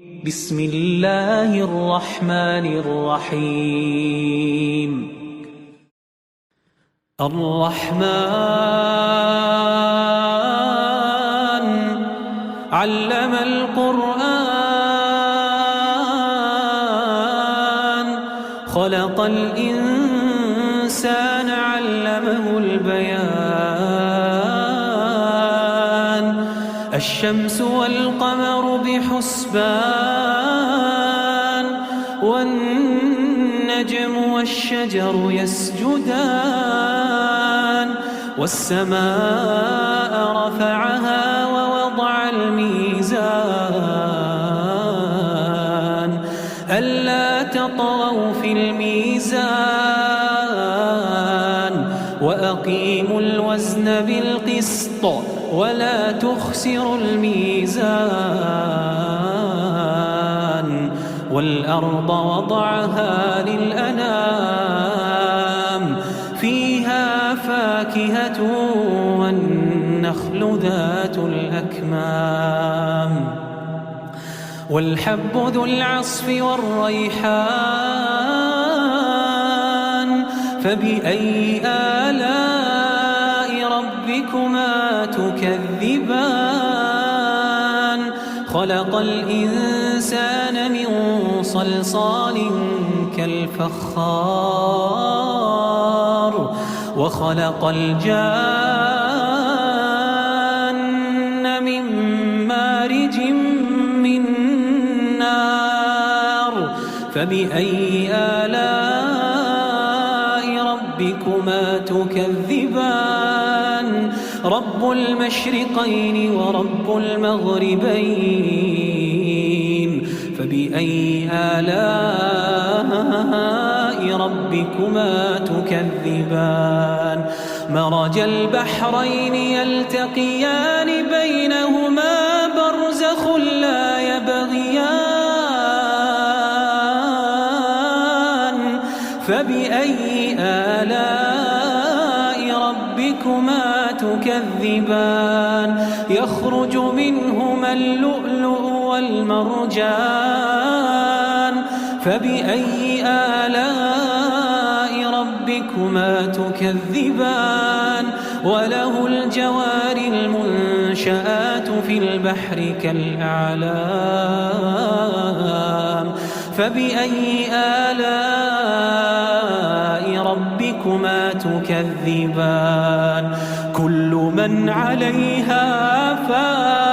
بسم الله الرحمن الرحيم. الرحمن علم القرآن خلق الإنسان علمه البيان الشمس والقمر بحسبان والنجم والشجر يسجدان والسماء رفعها ووضع الميزان ألا تطغوا في الميزان وأقيموا الوزن بالقسط ولا تخسروا الميزان والأرض وضعها للأنام فيها فاكهة والنخل ذات الأكمام والحب ذو العصف والريحان فبأي آلاء ربكما تكذبان خلق الإنسان من صلصال كالفخار وخلق الجان من مارج من نار فبأي آلاء ربكما تكذبان رب المشرقين ورب المغربين فبأي آلاء ربكما تكذبان مرج البحرين يلتقيان بينهما برزخ لا يبغيان فبأي آلاء ربكما تكذبان يخرج منهما اللؤلؤ والمرجان فبأي آلاء ربكما تكذبان وله الجوار المنشآت في البحر كالأعلام فبأي آلاء ربكما تكذبان كل من عليها فان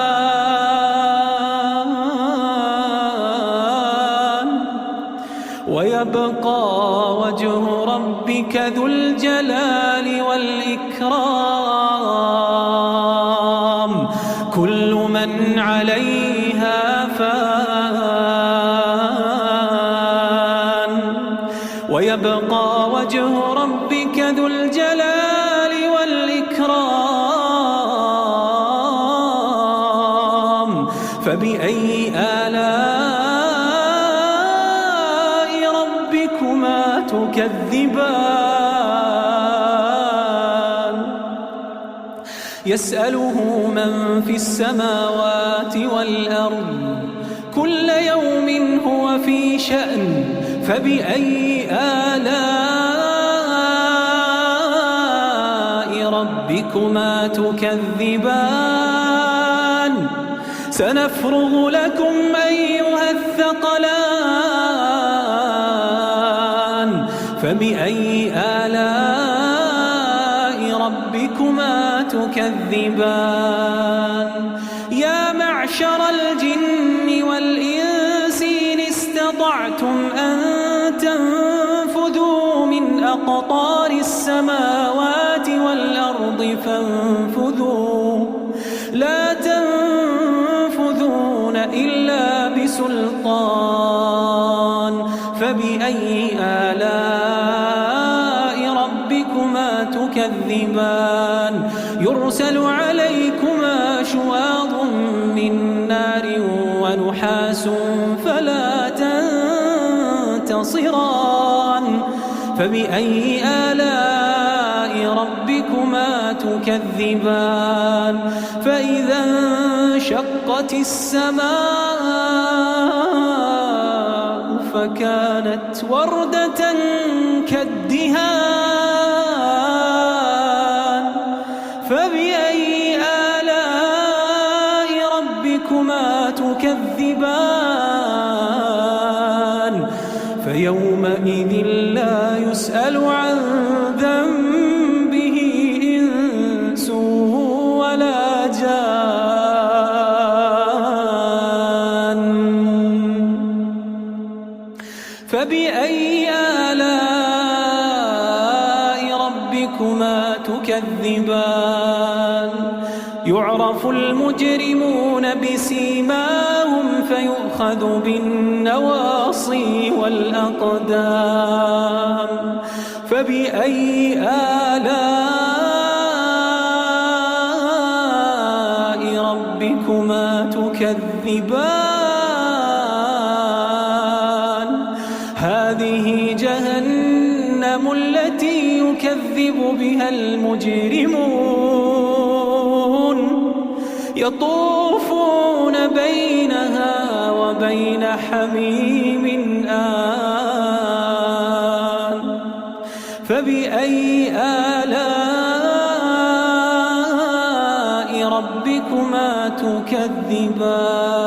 ويبقى وجه ربك ذو الجلال والإكرام كل من عليها فان ويبقى وجه ربك ذو الجلال والإكرام فبأي آلاء ربكما تكذبان يسأله من في السماوات والأرض كل يوم هو في شأن فبأي آلاء ربكما تكذبان سنفرغ لكم أيها الثقلان فبأي آلاء ربكما تكذبان يا معشر الجن والإنس إن استطعتم أن تنفذوا من أقطار السماوات والأرض فانفذوا لا تنفذون إلا بسلطان فبأي آلاء ربكما تكذبان يرسل عليكما شواظ من نار ونحاس فلا تنتصران فبأي آلاء ربكما تكذبان فإذا انشقت السماء فكانت وردة كالدهان فبأي آلاء ربكما تكذبان فيومئذ لا يسأل عن ذنبه إنس ولا جان فبأي آلاء ربكما تكذبان يعرف المجرمون بسيماهم فيؤخذ بالنواصي والأقدام فبأي آلاء ربكما تكذبان هذه جهنم التي يكذب بها المجرمون يطوفون بينها وبين حميم آن فبأي آلاء ربكما تكذبان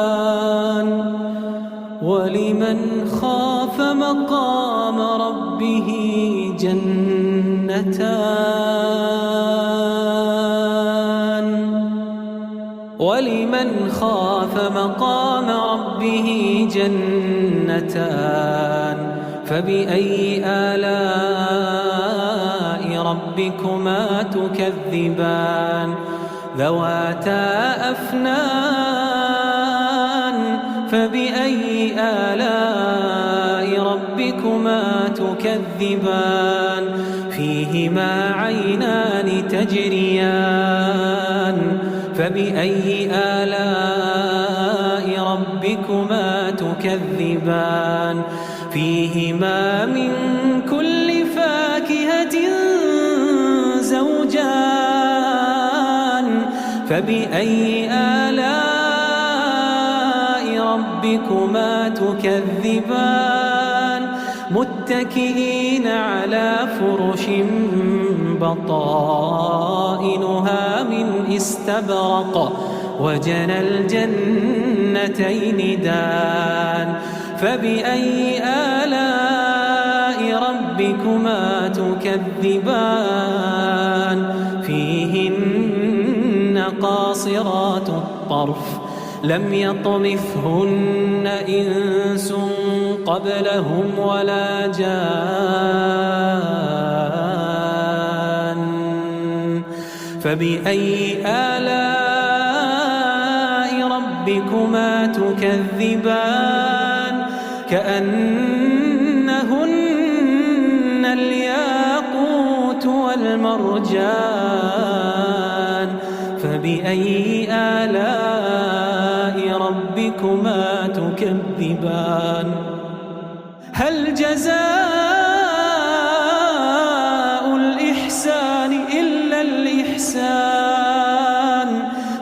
ولمن خاف مقام ربه جنتان ولمن خاف مقام ربه جنتان فبأي آلاء ربكما تكذبان ذواتا أفنان فبأي آلاء ربكما تكذبان فيهما عينان تجريان فبأي آلاء ربكما تكذبان فيهما من كل فاكهة زوجان فبأي آلاء ربكما تكذبان متكئين على فرش بطائنها من استبرق وجنى الجنتين دان فبأي آلاء ربكما تكذبان فيهن قاصرات الطرف لم يطمثهن إنس قبلهم ولا جان فبأي آلاء ربكما تكذبان كأنهن الياقوت والمرجان فبأي آلاء ربكما تكذبان هل جزاء الإحسان إلا الإحسان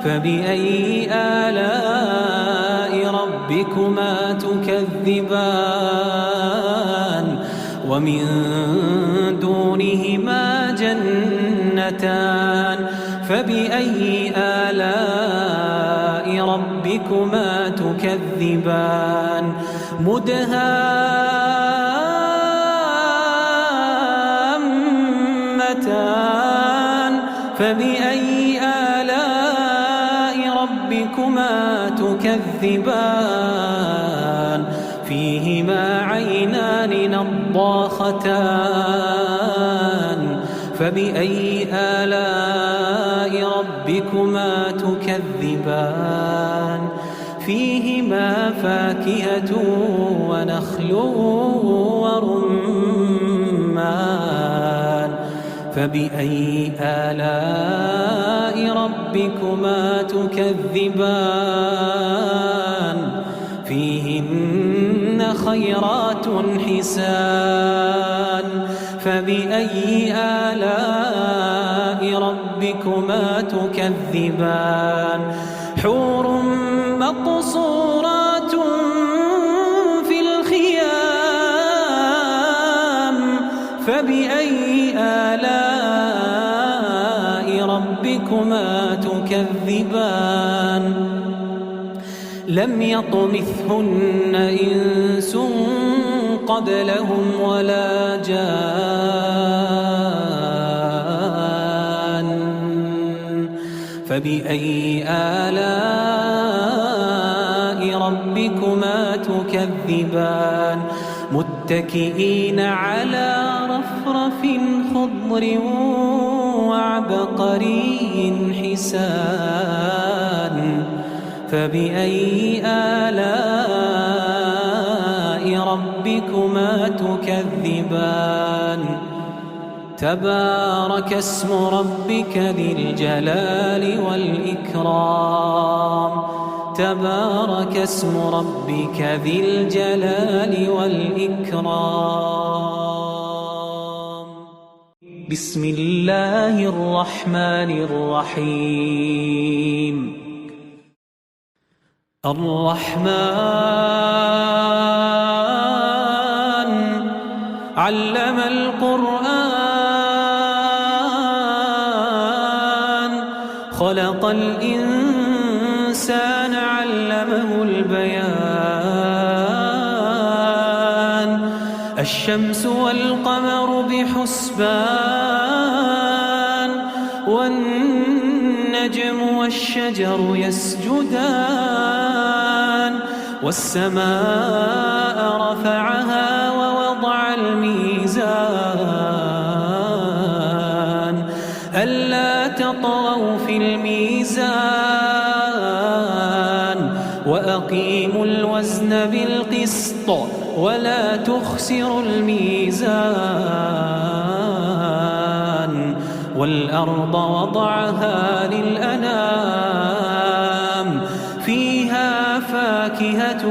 فبأي آلاء ربكما تكذبان ومن دونهما جنتان فبأي آلاء ربكما تكذبان مدهامتان فبأي آلاء ربكما تكذبان فيهما عينان نضاختان فبأي آلاء ربكما تكذبان فيهما فاكهة ونخل ورمان فبأي آلاء ربكما تكذبان فيهن خيرات حسان فبأي آلاء ربكما تكذبان حور مقصورات في الخيام فبأي آلاء ربكما تكذبان لم يطمثهن إنس قبلهم ولا جان فبأي آلاء ربكما تكذبان متكئين على رفرف خضر وعبقري حسان فبأي آلاء ربكما تكذبان تبارك اسم ربك ذي الجلال والإكرام تبارك اسم ربك ذي الجلال والإكرام بسم الله الرحمن الرحيم الرحمن علم القرآن خلق الإنسان علمه البيان الشمس والقمر بحسبان والنجم والشجر يسجدان والسماء رفعها ووضع الميزان ألا تطغوا في الميزان وأقيموا الوزن بالقسط ولا تخسروا الميزان والأرض وضعها للأنام فيها فاكهة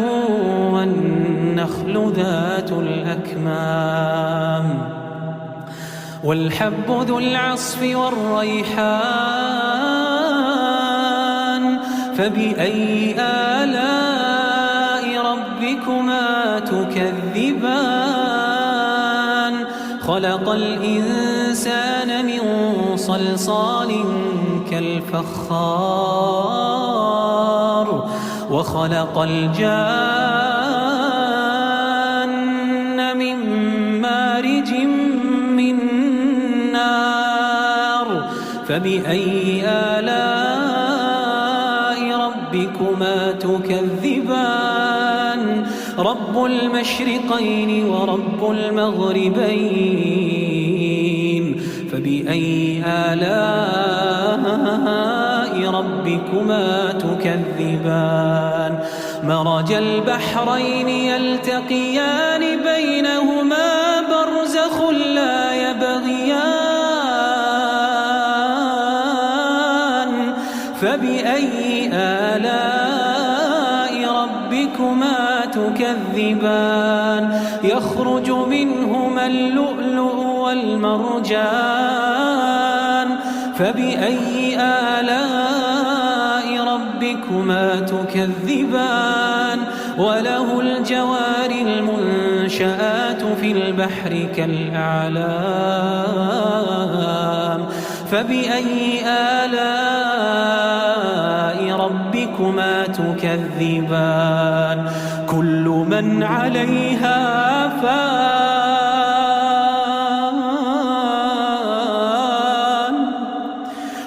والنخل ذات الأكمام والحب ذو العصف والريحان فبأي آلاء ربكما تكذبان خلق الإنسان من صلصال كالفخار وخلق الجان من مارج من نار فبأي آلاء ربكما تكذبان رب المشرقين ورب المغربين فبأي آلاء ربكما تكذبان مرج البحرين يلتقيان بينهما برزخ لا يبغيان فبأي آلاء ربكما تكذبان يخرج منهما اللؤلؤ والمرجان فبأي آلاء ربكما تكذبان وله الجوار المنشآت في البحر كالأعلام فبأي آلاء ربكما تكذبان كل من عليها فان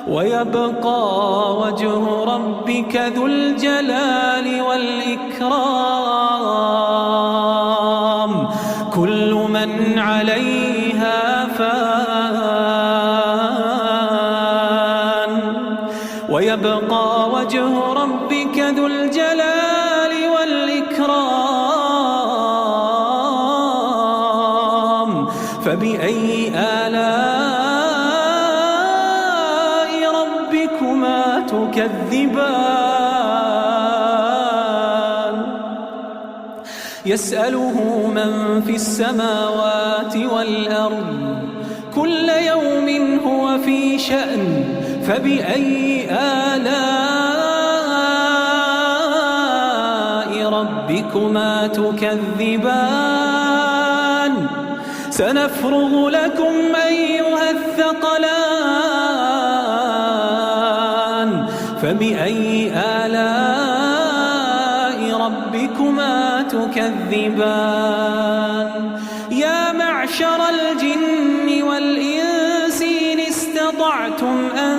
ويبقى وجه ربك ذو الجلال والإكرام كل من عليها فان ويبقى وجه ربك ذو الجلال والإكرام فبأي آلاء ربكما تكذبان يسأله من في السماوات والأرض كل يوم هو في شأن فبأي آلاء ربكما تكذبان سنفرغ لكم أيها الثقلان فبأي آلاء ربكما تكذبان يا معشر الجن والإنس إن استطعتم أن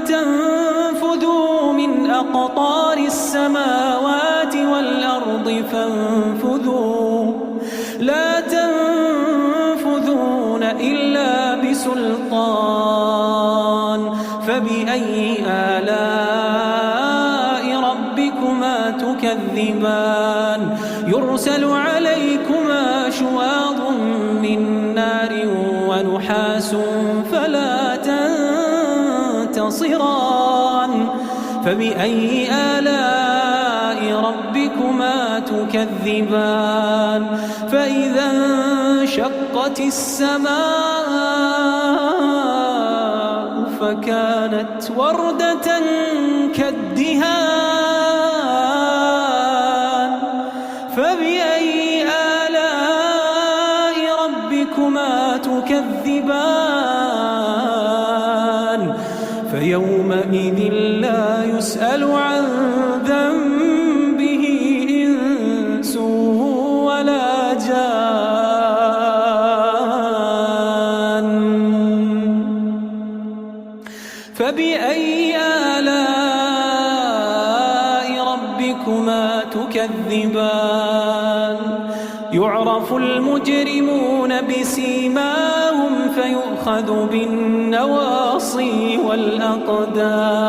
تنفذوا من أقطار السماوات والأرض فانفذوا لا تنفذون إلا بسلطان فبأي آلاء ربكما تكذبان يرسل عليكما شواظ من نار ونحاس فلا تنتصران فبأي آلاء ربكما تكذبان فإذا انشقت السماء فكانت وردة كالدهان فبأي آلاء ربكما تكذبان فيومئذ لا يسأل عن ذنبه إنس ولا جان فبأي آلاء ربكما تكذبان يعرف المجرمون بسيماهم فيؤخذ بالنواصي والأقدام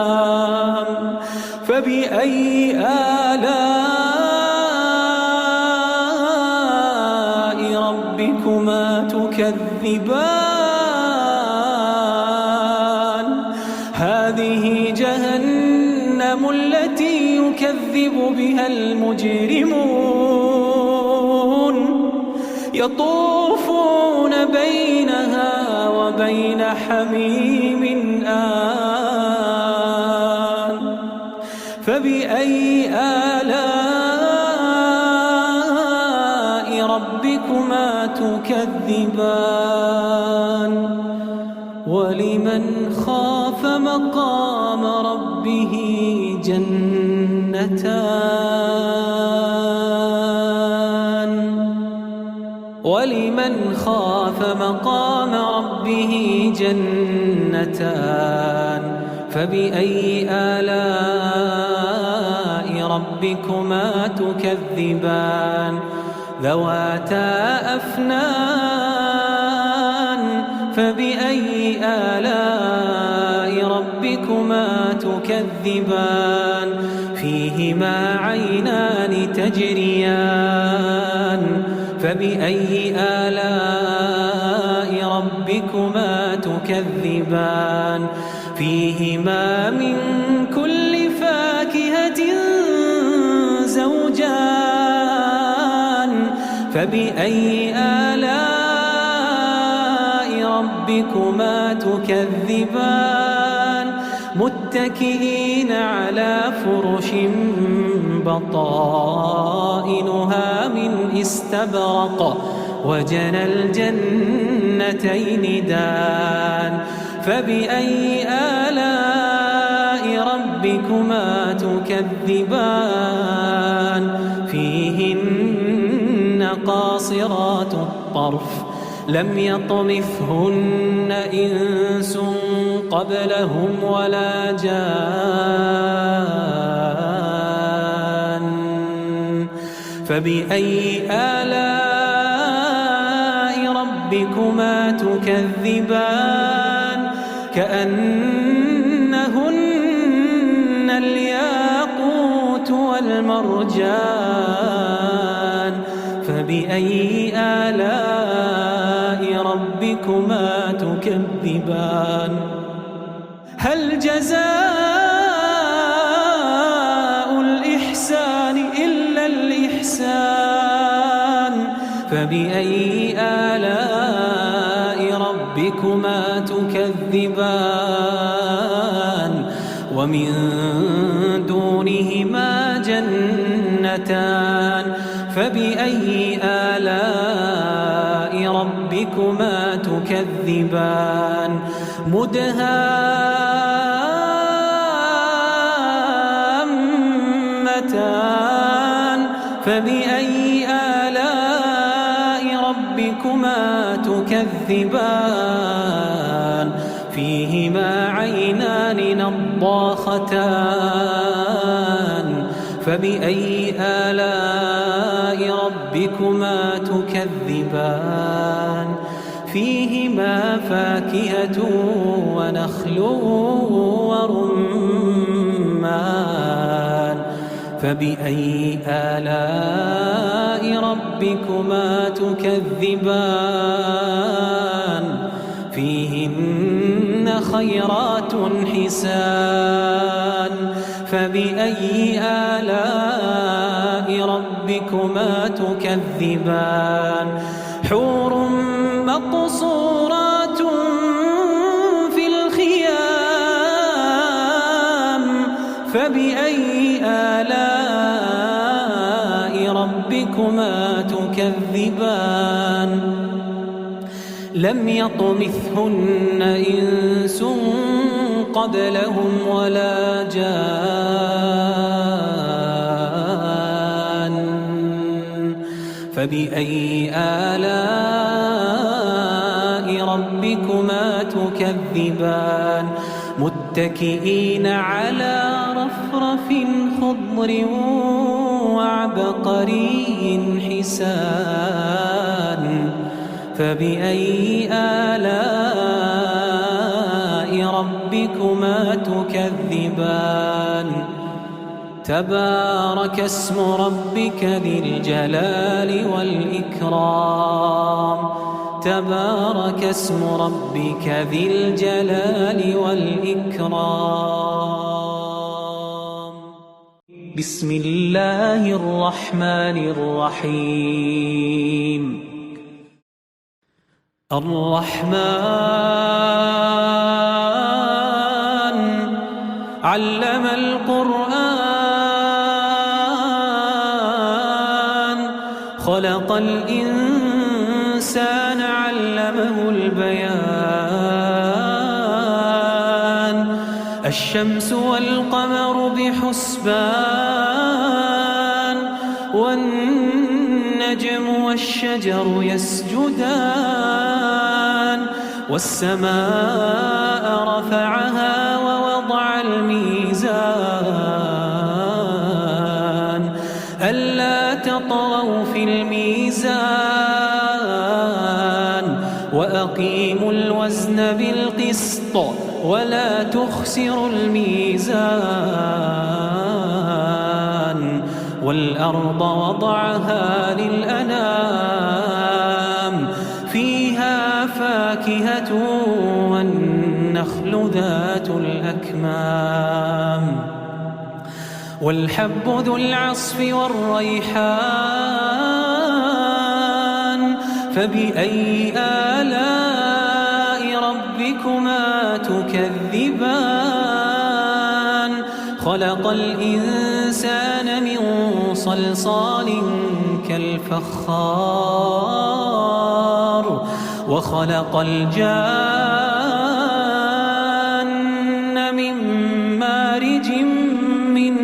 فبأي آلاء ربكما تكذبان هذه جهنم التي يكذب بها المجرمون يطوفون بينها وبين حميم آن فبأي آلاء ربكما تكذبان ولمن خاف مقام ربه جنتان ولمن خاف مقام ربه جنتان فبأي آلاء ربكما تكذبان ذواتا أفنان فبأي آلاء ربكما تكذبان فيهما عينان تجريان فبأي آلاء ربكما تكذبان فيهما من كل فاكهة زوجان فبأي آلاء ربكما تكذبان متكئين على فرش بطائنها من استبرق وجنى الجنتين دان فبأي آلاء ربكما تكذبان فيهن قاصرات الطرف لم يطمثهن إنس قبلهم ولا جان فبأي آلاء ربكما تكذبان كأنهن الياقوت والمرجان فبأي آلاء ربكما تكذبان هل جزاء الإحسان إلا الإحسان فبأي آلاء ربكما تكذبان ومن دونهما جنتان فبأي آلاء ربكما تكذبان مدهامتان فبأي آلاء ربكما تكذبان فيهما عينان نضاختان فبأي آلاء ربكما تكذبان فيهما فاكهة ونخل ورمان فبأي آلاء ربكما تكذبان فيهن خيرات حسان فبأي آلاء ربكما تكذبان حور مقصورات في الخيام فبأي آلاء ربكما تكذبان لم يطمثهن إنس قبلهم ولا جان فبأي آلاء ربكما تكذبان متكئين على رفرف خضر وعبقري حسان فبأي آلاء ربكما تكذبان تبارك اسم ربك ذي الجلال والإكرام تبارك اسم ربك ذي الجلال والإكرام بسم الله الرحمن الرحيم الرحمن علم القرآن خلق الإنسان علمه البيان الشمس والقمر بحسبان والنجم والشجر يسجدان والسماء رفعها ووضع الميزان ألا تطغوا في الميزان وأقيموا الوزن بالقسط ولا تخسروا الميزان والأرض وضعها للأنام فيها فاكهة والنخل ذات الأكمام والحب ذو العصف والريحان فبأي آلاء ربكما تكذبان خلق الإنسان من صلصال كالفخار وخلق الجان من مارج من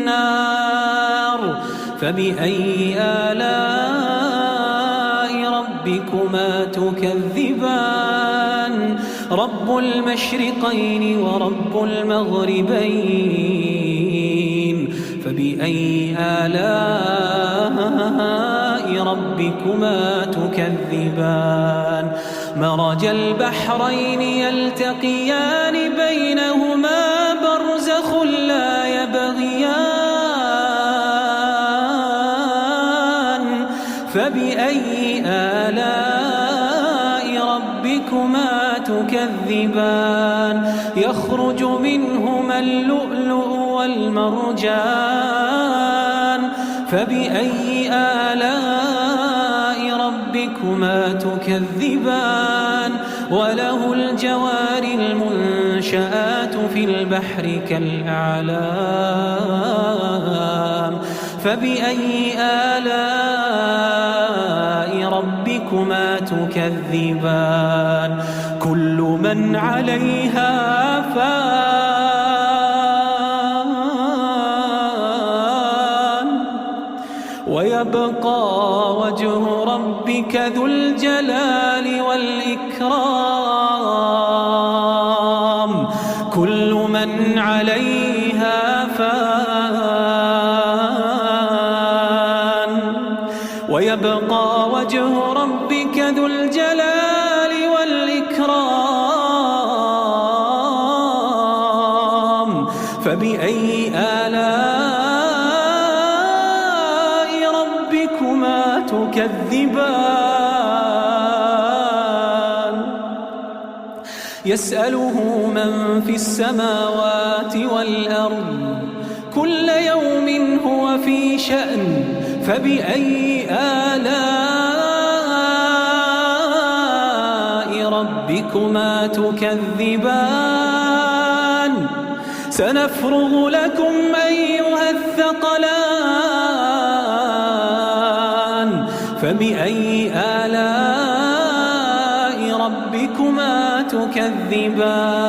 نار فبأي آلاء ربكما تكذبان رب المشرقين ورب المغربين فبأي آلاء ربكما تكذبان مرج البحرين يلتقيان بينهما برزخ لا يبغيان فبأي آلاء ربكما تكذبان يخرج منهما اللؤلؤ والمرجان فبأي آلاء ربكما تكذبان وله الجوار المنشآت في البحر كالأعلام فبأي آلاء ربكما تكذبان كل من عليها فان ويبقى وجه ربك ذو الجلال والإكرام كل من عليها فان ويبقى وجه ربك ذو الجلال والإكرام فبأي آلاء ربكما تكذبان يسأله من في السماوات والأرض كل يوم هو في شأن فبأي آلاء ربكما تكذبان سنفرغ لكم أيها الثقلان فبأي آلاء ربكما تكذبان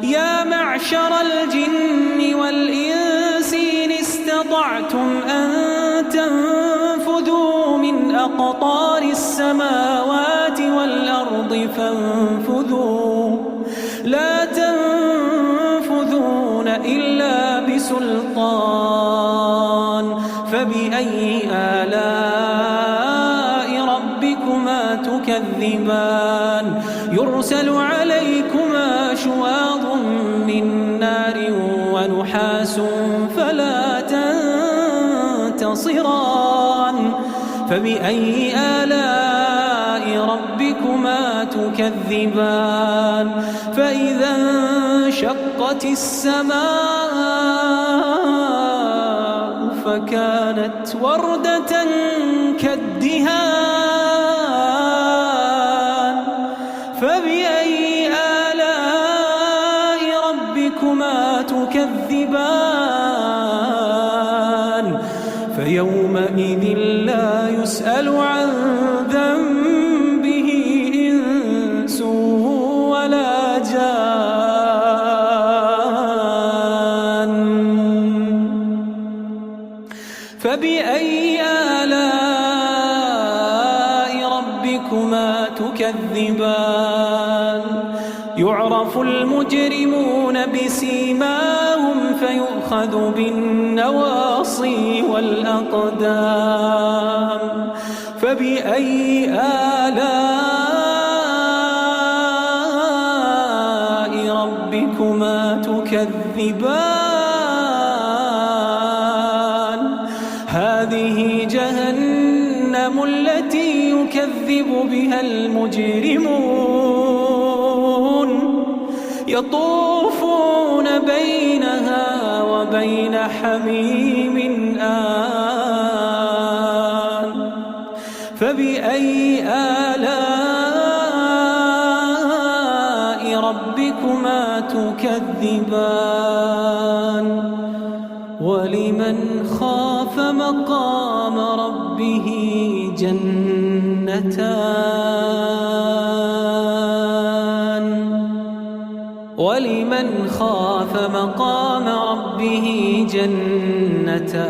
يا معشر الجن والإنس إن استطعتم أن تنفذوا من أقطار السماوات والأرض فانفذوا لا تنفذون إلا بسلطان فبأي آلاء ربكما تكذبان يرسل عليكما شواظ من نار ونحاس فلا تنتصران فبأي آلاء ربكما تكذبان فإذا انشقت السماء فكانت وردة كالدهان فبأي آلاء ربكما تكذبان فيومئذ لا يسأل عن ذنبه إنس ولا جان فبأي آلاء ربكما تكذبان يعرف المجرمون بسيماهم فيؤخذ بالنواصي والأقدام فبأي آلاء ربكما تكذبان هذه جهنم التي يكذب بها المجرمون يطوفون بينها وبين حميم آن فبأي آلاء ربكما تكذبان ولمن خاف مقام ربه ولمن خاف مقام ربه جنتان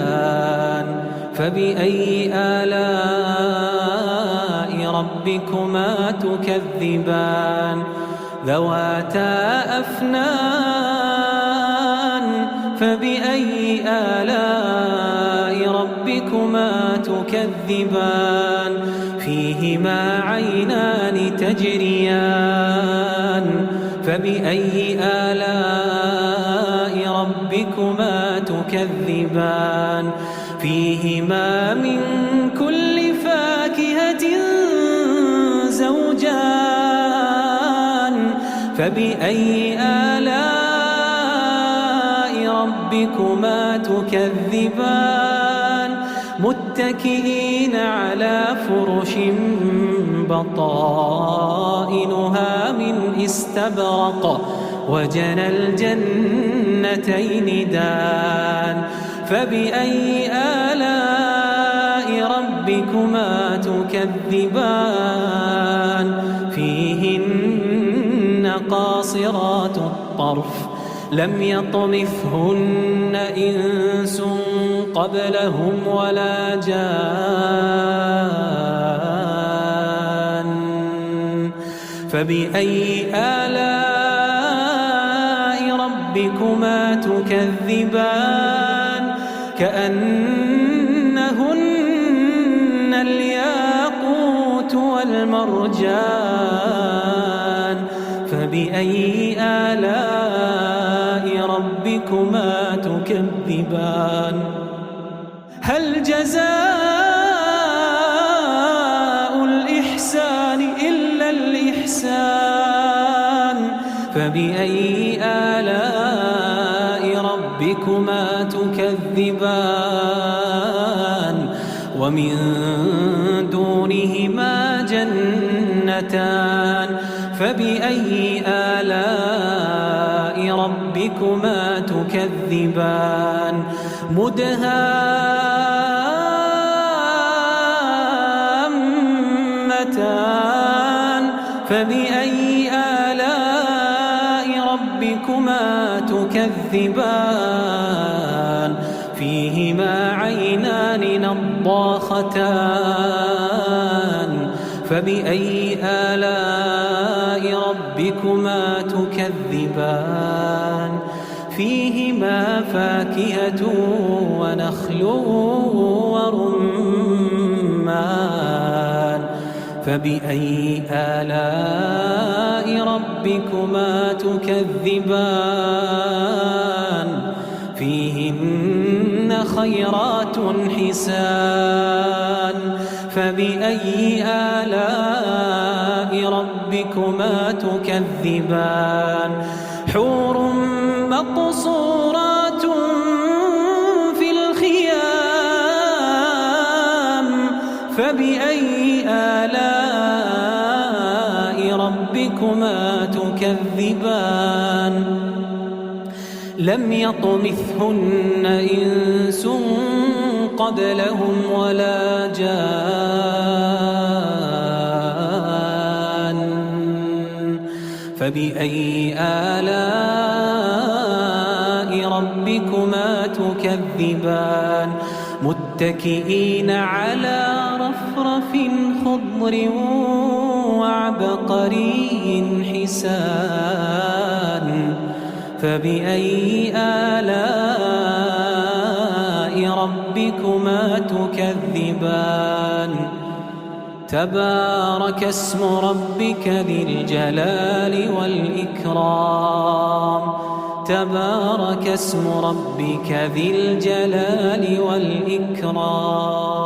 فبأي آلاء ربكما تكذبان ذواتا أفنان فبأي آلاء ربكما تكذبان فيهما عينان تجريان فبأي آلاء ربكما تكذبان فيهما من كل فاكهة زوجان فبأي آلاء ربكما تكذبان متكئين على فرش بطائنها من استبرق وجنى الجنتين دان فبأي آلاء ربكما تكذبان فيهن قاصرات الطرف لم يطمثهن إنس قبلهم ولا جان فبأي آلاء ربكما تكذبان كأنهن الياقوت والمرجان فبأي آلاء ربكما تكذبان هل جزاء الإحسان إلا الإحسان فبأي آلاء ربكما تكذبان ومن دونهما جنتان فبأي آلاء ربكما تكذبان مدهامتان فبأي آلاء ربكما تكذبان فيهما عينان نضاختان فبأي آلاء ربكما تكذبان فيهما فاكهة ونخل ورمان فبأي آلاء ربكما تكذبان فيهن خيرات حسان فبأي آلاء ربكما تكذبان حور مقصورات في الخيام فبأي آلاء ربكما تكذبان لم يطمثهن إنس قبلهم ولا جان فبأي آلاء ربكما تكذبان متكئين على رفرف خضر وعبقري حسان فبأي آلاء ربكما تكذبان تبارك اسم ربك ذي الجلال والإكرام تبارك اسم ربك ذي الجلال والإكرام